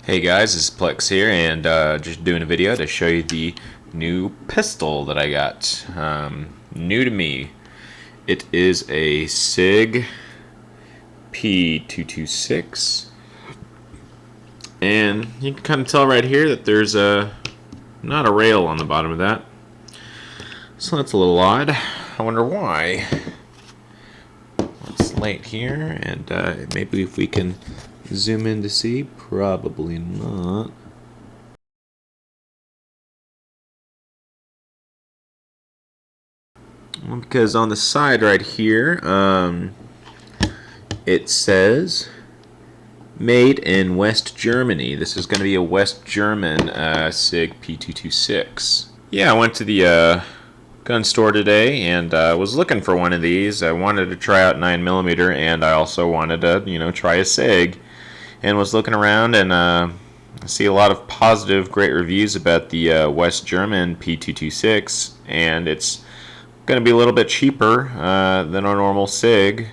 Hey guys, this is Plex here, and just doing a video to show you the new pistol that I got. New to me. It is a SIG P226, and you can kind of tell right here that there's not a rail on the bottom of that. So that's a little odd. I wonder why. It's late here, and maybe if we can zoom in to see, probably not. Because on the side right here, it says made in West Germany. This is going to be a West German SIG P226. Yeah, I went to the gun store today and was looking for one of these. I wanted to try out 9mm, and I also wanted to, try a SIG. And was looking around, and I see a lot of positive, great reviews about the West German P226, and it's going to be a little bit cheaper than our normal SIG,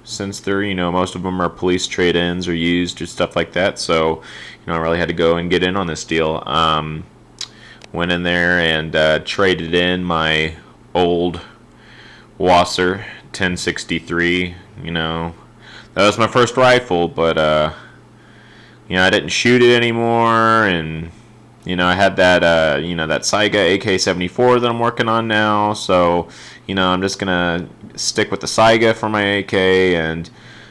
since they're, most of them are police trade-ins or used or stuff like that. So, I really had to go and get in on this deal. Went in there and traded in my old Wasser 1063. That was my first rifle, but I didn't shoot it anymore, and I had that that Saiga AK-74 that I'm working on now. So I'm just gonna stick with the Saiga for my AK, and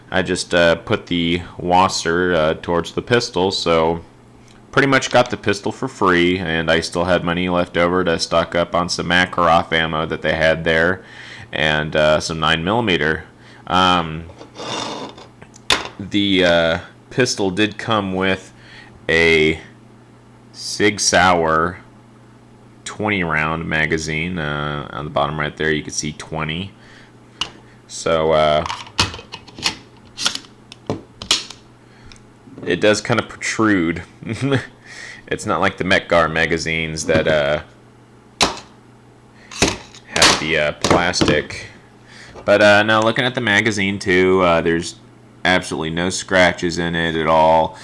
I just put the Wasser towards the pistol. So pretty much got the pistol for free, and I still had money left over to stock up on some Makarov ammo that they had there, and some 9mm. The pistol did come with a SIG Sauer 20-round magazine. On the bottom right there, you can see 20. So it does kind of protrude. It's not like the Metgar magazines that have the plastic. But now looking at the magazine too, there's absolutely no scratches in it at all.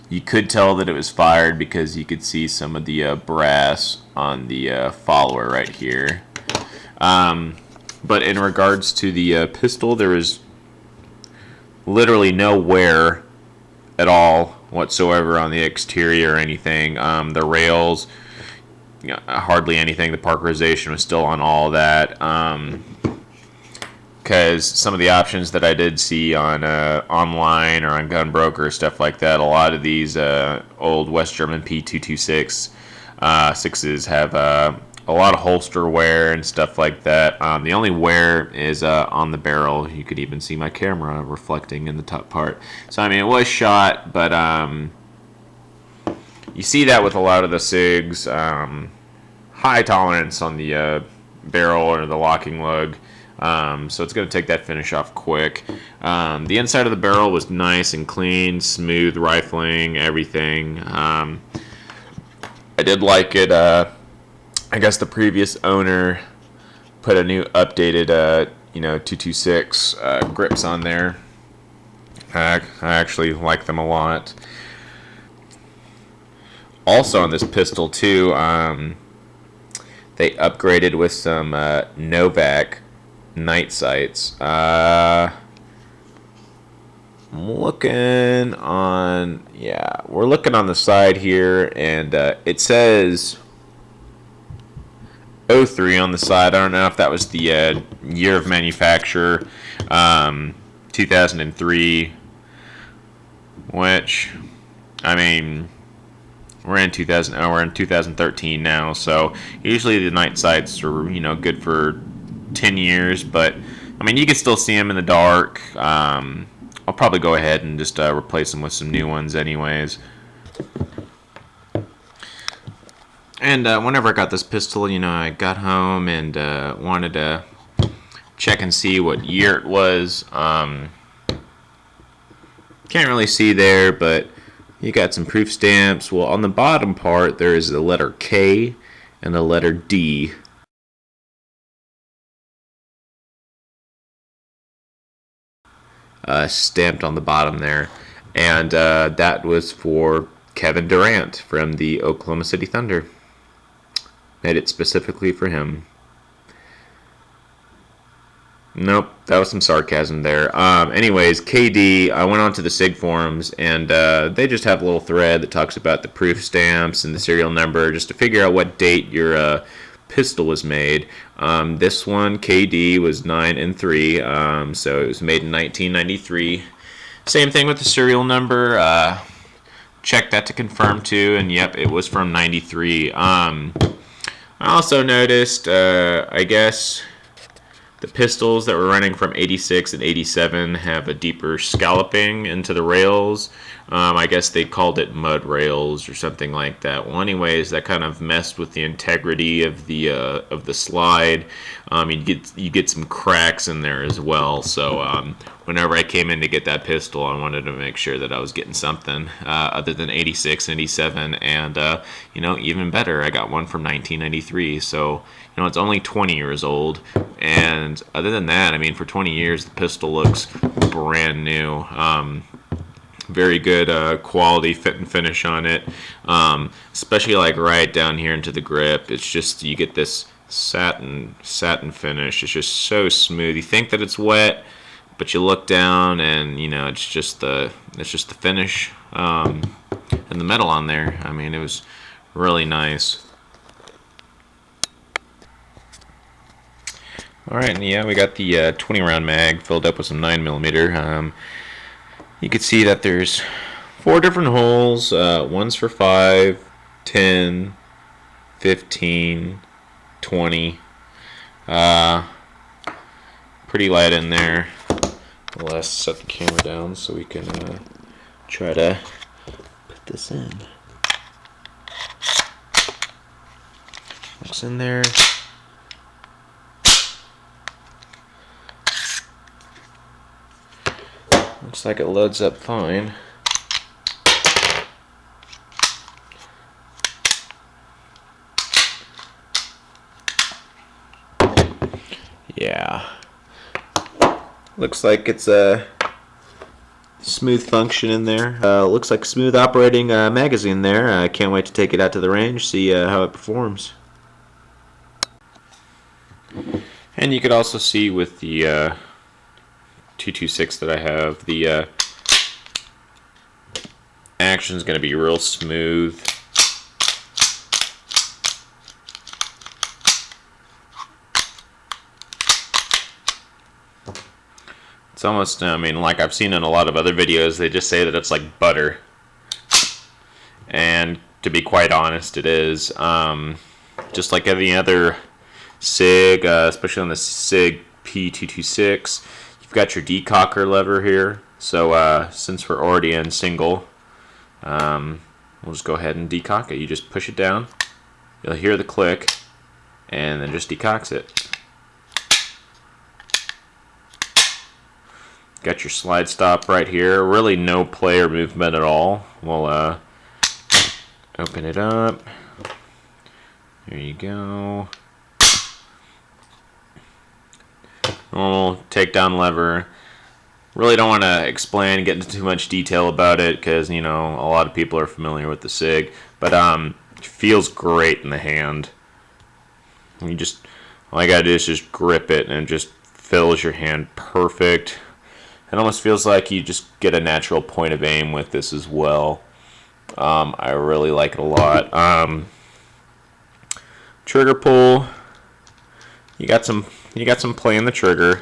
You could tell that it was fired because you could see some of the brass on the follower right here. But in regards to the pistol, there is literally no wear at all whatsoever on the exterior or anything. The rails, hardly anything. The parkerization was still on all that. Because some of the options that I did see on online or on Gunbroker, stuff like that, a lot of these old West German P226 sixes have a lot of holster wear and stuff like that. The only wear is on the barrel. You could even see my camera reflecting in the top part. So it was shot, but you see that with a lot of the SIGs. High tolerance on the barrel or the locking lug. So it's going to take that finish off quick. The inside of the barrel was nice and clean, smooth rifling, everything. I did like it. I guess the previous owner put a new updated, 226 grips on there. I actually like them a lot. Also on this pistol too, they upgraded with some Novak night sights. Looking on, we're looking on the side here, and it says 03 on the side. I don't know if that was the year of manufacture, 2003, which, we're in 2013 now, so usually the night sights are, good for 10 years, but you can still see them in the dark. I'll probably go ahead and just replace them with some new ones anyways. And whenever I got this pistol, I got home and wanted to check and see what year it was. Can't really see there, but you got some proof stamps. Well, on the bottom part there is the letter K and the letter D. Stamped on the bottom there. And that was for Kevin Durant from the Oklahoma City Thunder. Made it specifically for him. Nope, that was some sarcasm there. Anyways, KD, I went on to the SIG forums, and they just have a little thread that talks about the proof stamps and the serial number, just to figure out what date your pistol was made. This one, KD, was 9 and 3, so it was made in 1993. Same thing with the serial number. Check that to confirm too, and yep, it was from 93. I also noticed, I guess, the pistols that were running from 86 and 87 have a deeper scalloping into the rails. I guess they called it mud rails or something like that. Well, anyways, that kind of messed with the integrity of the slide. You get some cracks in there as well. So whenever I came in to get that pistol, I wanted to make sure that I was getting something other than 86 and 87, and even better, I got one from 1993. So it's only 20 years old, and other than that, I mean, for 20 years, the pistol looks brand new. Very good quality fit and finish on it, especially like right down here into the grip. It's just, you get this satin finish. It's just so smooth. You think that it's wet, but you look down and it's just the finish and the metal on there. I mean, it was really nice. All right, and yeah, we got the 20 round mag filled up with some 9mm. You can see that there's 4 different holes. One's for 5, 10, 15, 20. Pretty light in there. Let's set the camera down so we can try to put this in. Looks in there. Looks like it loads up fine. Yeah. Looks like it's a smooth function in there. Looks like a smooth operating magazine there. I can't wait to take it out to the range, see how it performs. And you could also see with the 226 that I have, the action is going to be real smooth. It's almost, I mean, like I've seen in a lot of other videos, they just say that it's like butter. And to be quite honest, it is. Just like any other SIG, especially on the SIG P226, you've got your decocker lever here. So since we're already in single, we'll just go ahead and decock it. You just push it down, you'll hear the click, and then just decocks it. Got your slide stop right here. Really no play or movement at all. We'll open it up. There you go. Normal takedown lever. Really don't want to explain, get into too much detail about it, because a lot of people are familiar with the SIG, but it feels great in the hand. You just, all you gotta do is just grip it, and it just fills your hand perfect. It almost feels like you just get a natural point of aim with this as well. I really like it a lot. Trigger pull. You got some play in the trigger,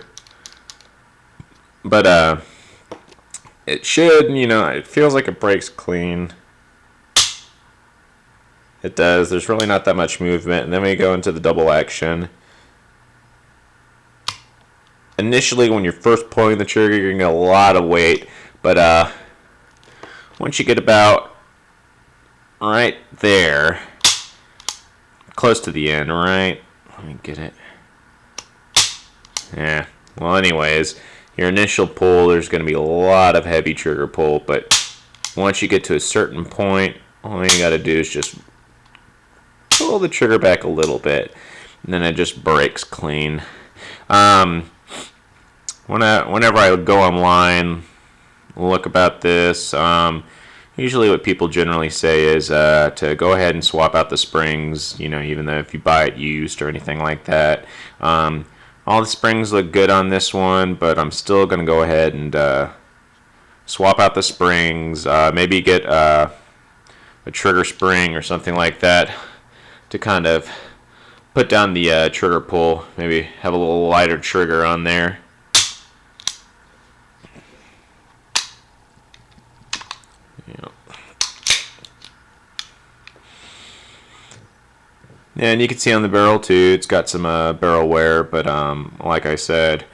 but it should, it feels like it breaks clean. It does. There's really not that much movement, and then we go into the double action. Initially, when you're first pulling the trigger, you're gonna get a lot of weight, but once you get about right there, close to the end, right? Let me get it. Yeah. Well, anyways, your initial pull, there's gonna be a lot of heavy trigger pull, but once you get to a certain point, all you gotta do is just pull the trigger back a little bit, and then it just breaks clean. Whenever I go online, look about this. Usually what people generally say is to go ahead and swap out the springs, you know, even though if you buy it used or anything like that. All the springs look good on this one, but I'm still going to go ahead and swap out the springs. Maybe get a trigger spring or something like that to kind of put down the trigger pull. Maybe have a little lighter trigger on there. And you can see on the barrel too, it's got some barrel wear, but like I said,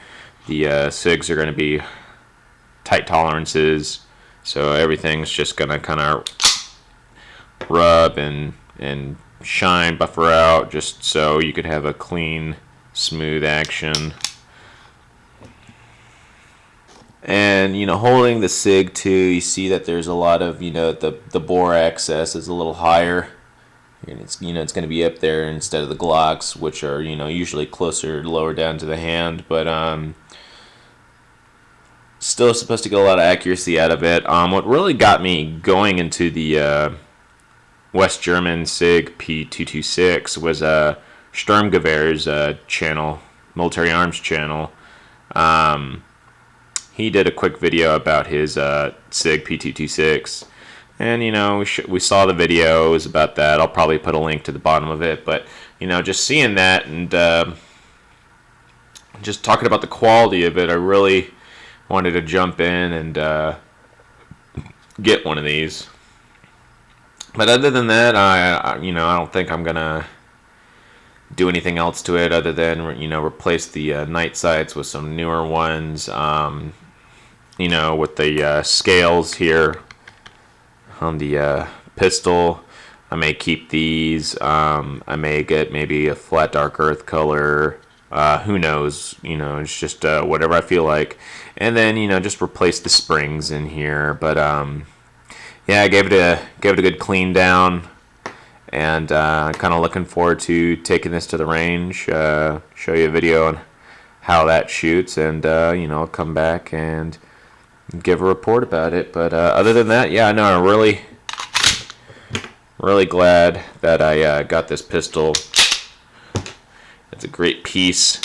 the SIGs are going to be tight tolerances, so everything's just going to kind of rub and shine, buffer out, just so you could have a clean, smooth action. And you know, holding the SIG too, you see that there's a lot of, you know, the bore access is a little higher. And it's, you know, it's going to be up there instead of the Glocks, which are, you know, usually closer, lower down to the hand, but still supposed to get a lot of accuracy out of it. What really got me going into the West German SIG P226 was Sturmgewehr's channel, Military Arms channel. He did a quick video about his SIG P226. And, you know, we saw the videos about that. I'll probably put a link to the bottom of it. But, you know, just seeing that and just talking about the quality of it, I really wanted to jump in and get one of these. But other than that, you know, I don't think I'm going to do anything else to it other than, you know, replace the night sights with some newer ones. You know, with the scales here on the pistol, I may keep these. I may get maybe a flat dark earth color. Who knows? You know, it's just whatever I feel like. And then, you know, just replace the springs in here. But yeah, I gave it a good clean down, and kind of looking forward to taking this to the range. Show you a video on how that shoots, and you know, I'll come back and give a report about it. But other than that, yeah, no, I'm really glad that I got this pistol. It's a great piece.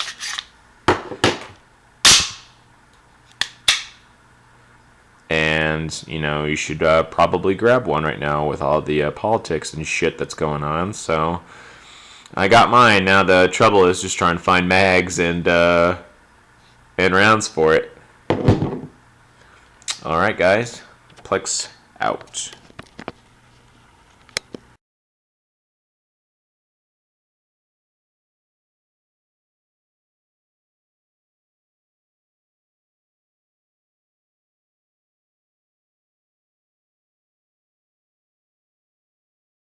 And, you know, you should probably grab one right now with all the politics and shit that's going on. So I got mine. Now the trouble is just trying to find mags and rounds for it. Alright guys, Plex out.